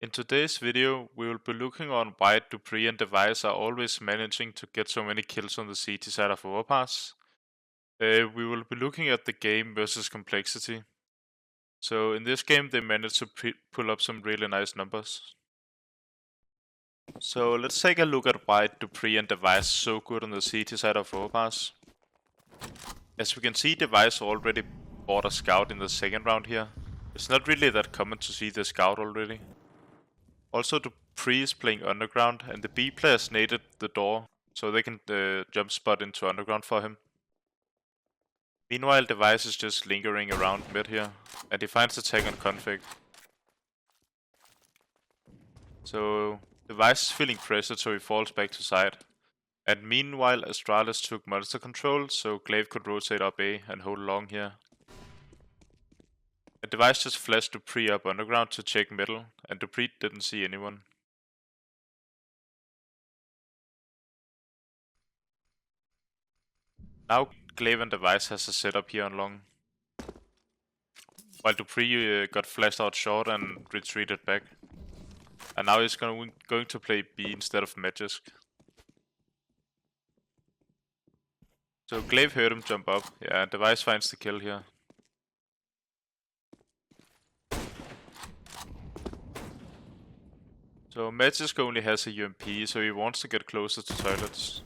In today's video, we will be looking on why Dupreeh and Device are always managing to get so many kills on the CT side of OVERPASS. We will be looking at the game versus complexity. So in this game, they managed to pull up some really nice numbers. So let's take a look at why Dupreeh and Device are so good on the CT side of OVERPASS. As we can see, Device already bought a scout in the second round here. It's not really that common to see the scout already. Also, Dupreeh is playing underground, and the B players naded the door, so they can jump spot into underground for him. Meanwhile, Device is just lingering around mid here, and he finds the tag on config. So, Device is feeling pressured, so he falls back to side. And meanwhile, Astralis took monster control, so Glaive could rotate up A and hold long here. And Device just flashed Dupreeh up underground to check middle, and Dupreeh didn't see anyone. Now Glaive and Device has a setup here on long, while Dupreeh got flashed out short and retreated back. And now he's going to play B instead of Magisk. So Glaive heard him jump up, yeah, and Device finds the kill here. So Magisk only has a UMP, so he wants to get closer to toilets.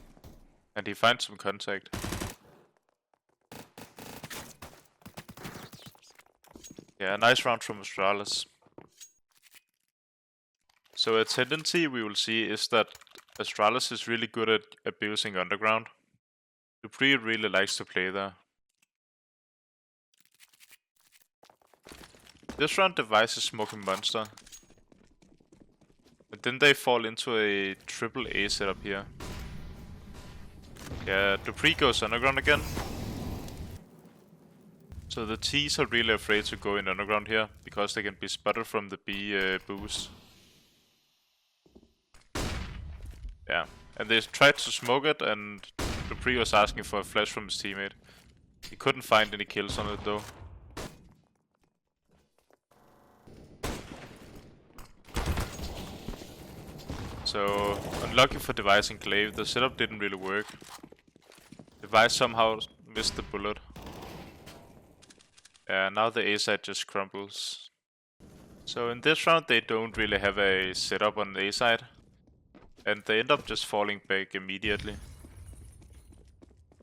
And he finds some contact. Yeah, nice round from Astralis. So a tendency we will see is that Astralis is really good at abusing underground. Dupreeh really likes to play there. This round Device is smoking monster. But then they fall into a triple A setup here. Yeah, Dupreeh goes underground again. So the T's are really afraid to go in underground here, because they can be spotted from the B boost. Yeah, and they tried to smoke it, and Dupreeh was asking for a flash from his teammate. He couldn't find any kills on it though. So, unlucky for Device and Glaive, the setup didn't really work. Device somehow missed the bullet. Yeah, now the A side just crumbles. So in this round they don't really have a setup on the A side, and they end up just falling back immediately.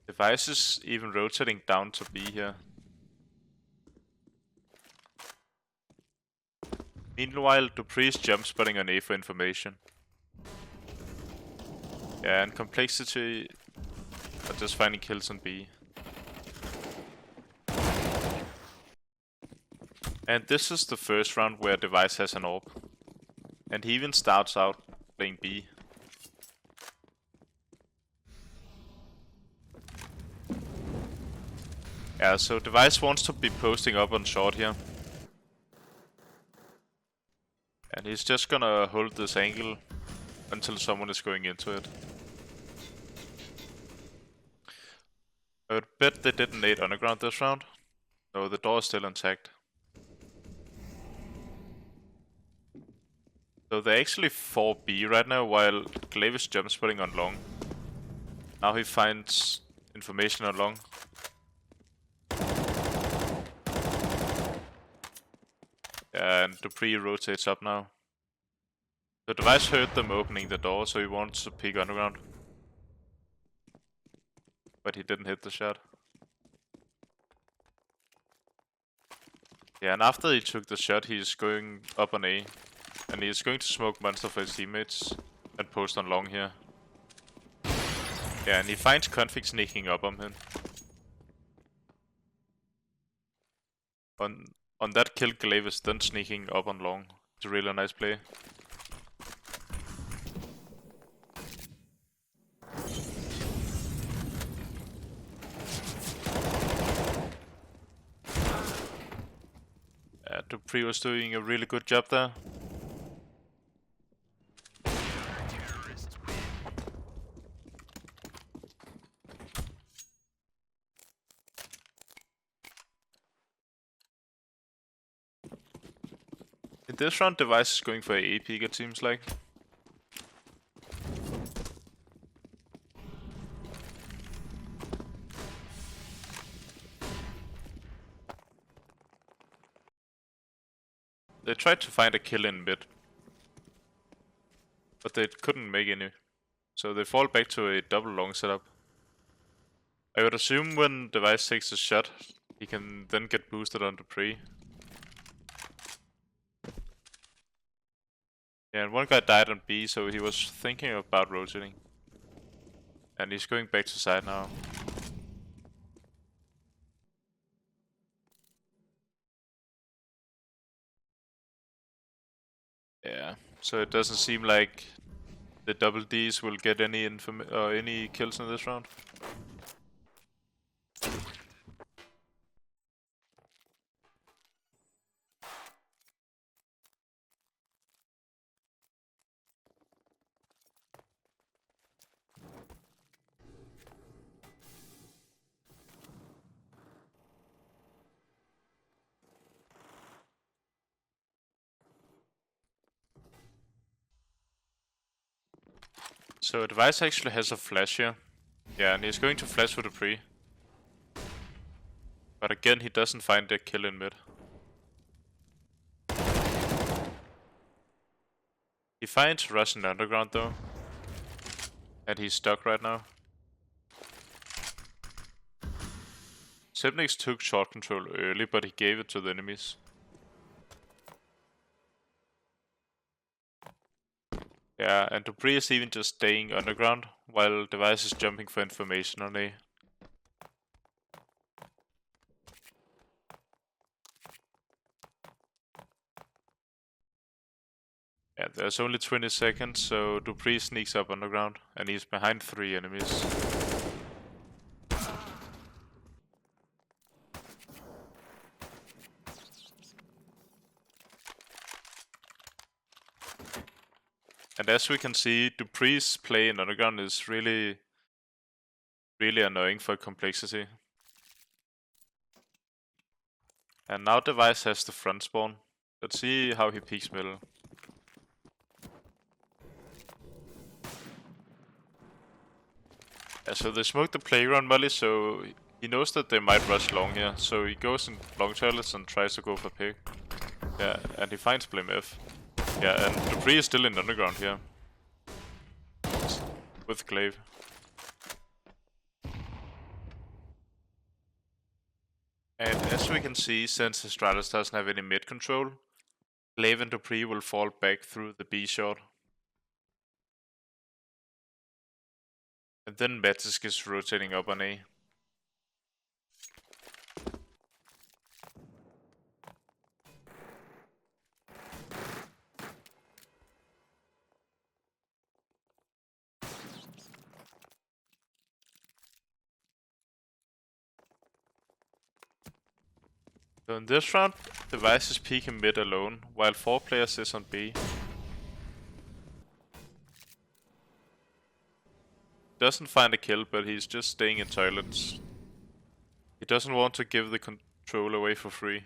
Device is even rotating down to B here. Meanwhile, Dupreeh is jump spotting on A for information. Yeah, and complexity are just finding kills on B. And this is the first round where Device has an AWP. And he even starts out playing B. Yeah, so Device wants to be posting up on short here. And he's just gonna hold this angle until someone is going into it. I would bet they didn't nade underground this round. No, the door is still intact. So they're actually 4B right now, while Glaive is jump spotting on long. Now he finds information on long. And Dupreeh rotates up now. The Device heard them opening the door, so he wants to peek underground. But he didn't hit the shot. Yeah, and after he took the shot, he's going up on A. And he's going to smoke monster for his teammates and post on long here. Yeah, and he finds config sneaking up on him. On that kill, Glaive is then sneaking up on long. It's a really nice play. Dupreeh was doing a really good job there. In In this round, Device is going for a peek, it seems like. They tried to find a kill in mid, but they couldn't make any. So they fall back to a double long setup. I would assume when Device takes a shot, he can then get boosted on Dupreeh. Yeah, and one guy died on B, so he was thinking about rotating. And he's going back to side now. Yeah, so it doesn't seem like the double Ds will get any kills in this round. So Device actually has a flash here. Yeah, and he's going to flash with Dupreeh. But again, he doesn't find a kill in mid. He finds Russian underground though. And he's stuck right now. Sepnix took short control early, but he gave it to the enemies. Yeah, and Dupreeh is even just staying underground, while Device is jumping for information on A. Yeah, there's only 20 seconds, so Dupreeh sneaks up underground, and he's behind 3 enemies. And as we can see, Dupreeh's play in underground is really annoying for complexity. And now Device has the front spawn. Let's see how he peeks middle. Yeah, so they smoked the playground molly, so he knows that they might rush long here. So he goes in long toilets and tries to go for pick. Yeah, and he finds Blame F. Yeah, and Dupreeh is still in underground here. With Glaive. And as we can see, since Astralis doesn't have any mid control, Glaive and Dupreeh will fall back through the B short. And then Matisk is rotating up on A. So in this round, Device is peeking mid alone, while 4 players is on B. Doesn't find a kill, but he's just staying in toilets. He doesn't want to give the control away for free.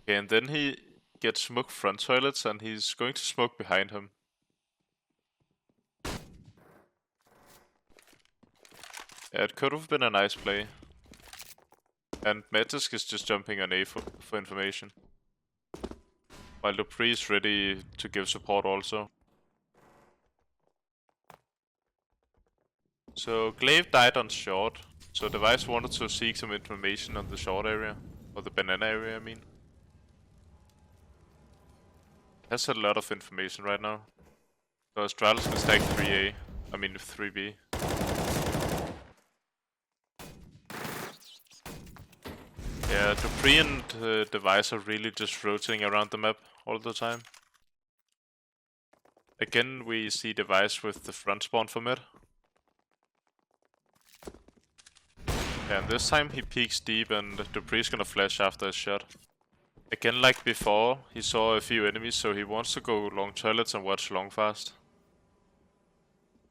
Okay, and then he gets smoked front toilets, and he's going to smoke behind him. Yeah, it could have been a nice play. And Matisk is just jumping on A for information. While Dupreeh is ready to give support also. So Glaive died on short, so Device wanted to seek some information on the short area. Or the banana area, I mean. Has a lot of information right now. So Astralis can stack 3A, I mean 3B. Yeah, Dupreeh and Device are really just rotating around the map all the time. Again, we see Device with the front spawn for mid. And this time he peeks deep and Dupreeh's gonna flash after his shot. Again, like before, he saw a few enemies, so he wants to go long toilets and watch long fast.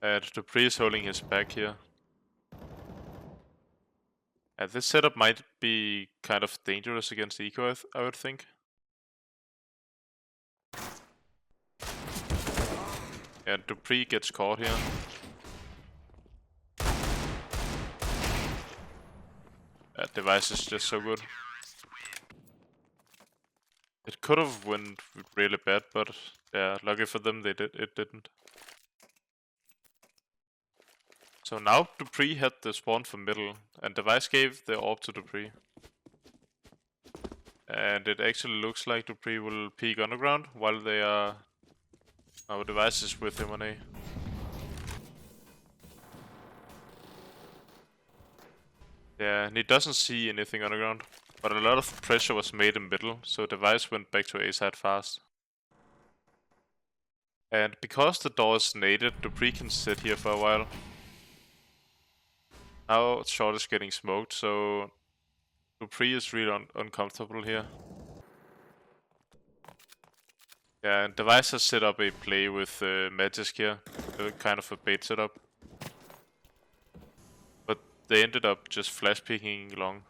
And Dupreeh is holding his back here. This setup might be kind of dangerous against Eco, I would think. And Dupreeh gets caught here. That device is just so good. It could have went really bad, but yeah, lucky for them it didn't. So now Dupreeh had the spawn for middle, and Device gave the orb to Dupreeh. And it actually looks like Dupreeh will peek underground while they are... Our Device is with him on A. Yeah, and he doesn't see anything underground. But a lot of pressure was made in middle, so Device went back to A side fast. And because the door is naded, Dupreeh can sit here for a while. Now short is getting smoked, so Dupreeh is really uncomfortable here. Yeah, and Device has set up a play with Magisk here, kind of a bait setup. But they ended up just flash peeking long.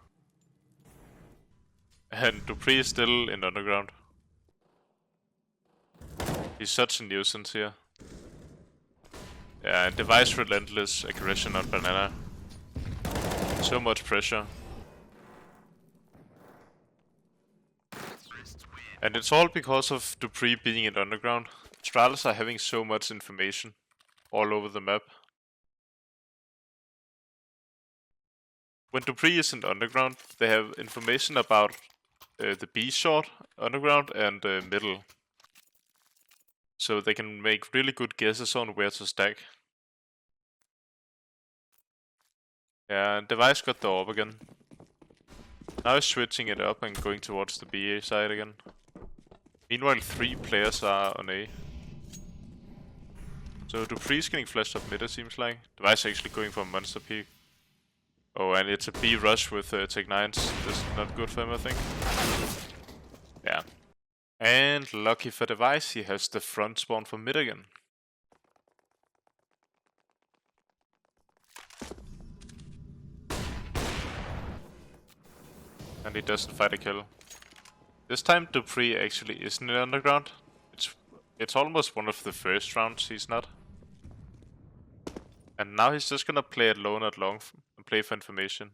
And Dupreeh is still in underground. He's such a nuisance here. Yeah, and Device relentless aggression on Banana. So much pressure. And it's all because of Dupreeh being in underground. Astralis are having so much information all over the map. When Dupreeh is in underground, they have information about the B short, underground, and middle. So they can make really good guesses on where to stack. Yeah, and Device got the orb again. Now he's switching it up and going towards the BA side again. Meanwhile, 3 players are on A. So Dupreeh's getting flashed up mid, it seems like. Device actually going for a monster peak. Oh, and it's a B rush with Tech 9s. This is not good for him, I think. Yeah. And lucky for Device, he has the front spawn for mid again. And he doesn't fight a kill. This time Dupreeh actually isn't in underground. It's almost one of the first rounds he's not. And now he's just gonna play alone at long and play for information.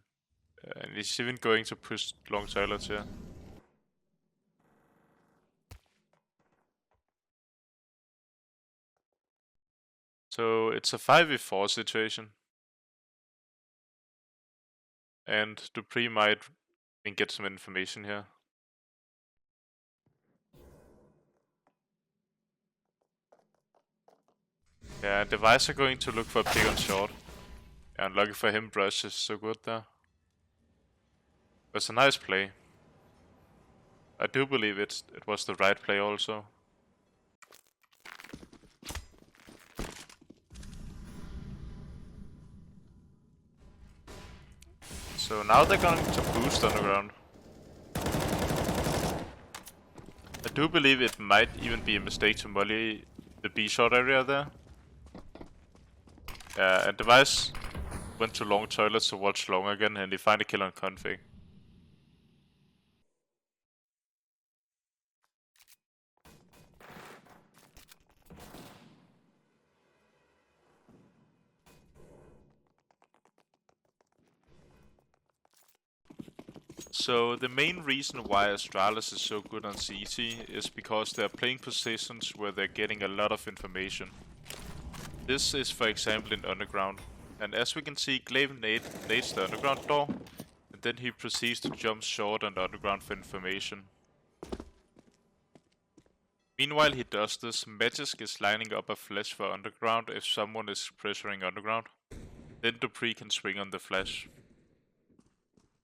And he's even going to push long toilets here. So it's a 5v4 situation. And Dupreeh might get some information here. Yeah, Device are going to look for a pick on short. Yeah, and lucky for him, Brush is so good there. It's a nice play. I do believe it was the right play also. So now they're going to boost underground. I do believe it might even be a mistake to molly the B short area there. And Device went to long toilets to watch long again, and he find a kill on config. So the main reason why Astralis is so good on CT is because they're playing positions where they're getting a lot of information. This is for example in underground, and as we can see, Glaive nades the underground door, and then he proceeds to jump short and underground for information. Meanwhile he does this, Magisk is lining up a flash for underground if someone is pressuring underground. Then Dupreeh can swing on the flash.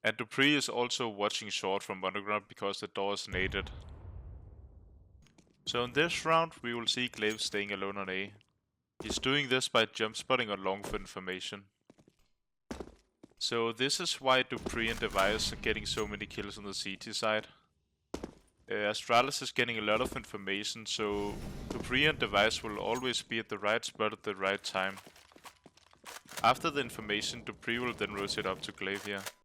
And Dupreeh is also watching short from underground because the door is naded. So in this round we will see Glaive staying alone on A. He's doing this by jump spotting on long for information. So this is why Dupreeh and Device are getting so many kills on the CT side. Astralis is getting a lot of information, so Dupreeh and Device will always be at the right spot at the right time. After the information, Dupreeh will then rotate up to Glaive here.